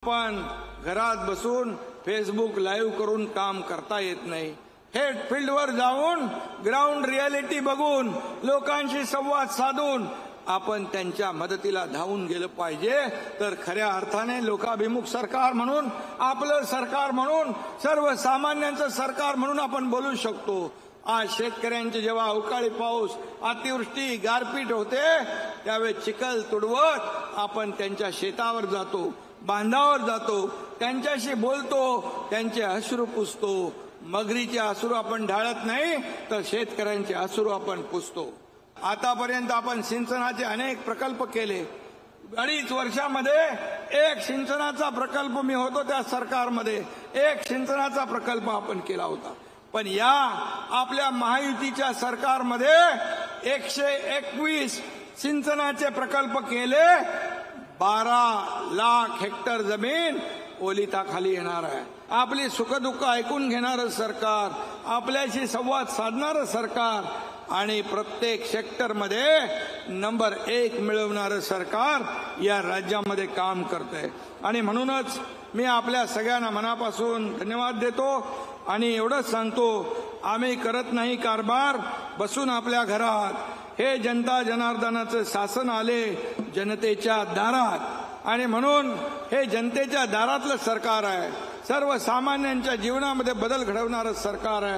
पण घरात बसून फेसबुक लाईव्ह करून काम करता येत नाही। थेट फील्डवर जाऊन ग्राउंड रियालिटी बघून लोकांशी संवाद साधून आपण त्यांच्या मदतीला धावून गेलं पाहिजे। तर खऱ्या अर्थाने लोकाभिमुख सरकार म्हणून, आपलं सरकार म्हणून, सर्वसामान्यांचं सरकार म्हणून आपण बोलू शकतो। आज शेतकऱ्यांचे जेव्हा अवकाळी पाऊस, अतिवृष्टी, गारपीट होते त्यावेळी चिखल तुडवत आपण त्यांच्या शेतावर जातो, बांधावर जातो, त्यांच्याशी बोलतो, त्यांचे अश्रू पुसतो। मगरीचे अश्रू आपण ढाळत नाही तर शेतकऱ्यांचे अश्रू आपण पुसतो। आतापर्यंत आपण सिंचनाचे अनेक प्रकल्प केले। 2.5 वर्षामध्ये एक सिंचनाचा प्रकल्प, मी होतो त्या सरकारमध्ये, एक सिंचनाचा प्रकल्प आपण केला होता। पण या आपल्या महायुतीच्या सरकारमध्ये 121 सिंचनाचे प्रकल्प केले। 12 लाख हेक्टर जमीन ओलिताखाली येणार आहे। आपली सुखदुःख ऐकून घेणारं सरकार, आपल्याशी संवाद साधणारं सरकार आणि प्रत्येक सेक्टरमध्ये नंबर 1 मिळवणारं सरकार या राज्यामध्ये काम करतंय। आणि म्हणूनच मी आपल्या सगळ्यांना मनापासून धन्यवाद देतो आणि एवढंच सांगतो, आम्ही करत नाही कारभार बसून आपल्या घरात। हे जनता जनार्दनाचं शासन आले जनतेच्या दारात आणि म्हणून हे जनतेच्या दारातलं सरकार आहे। सर्वसामान्यांच्या जीवनामध्ये बदल घडवणारं सरकार आहे।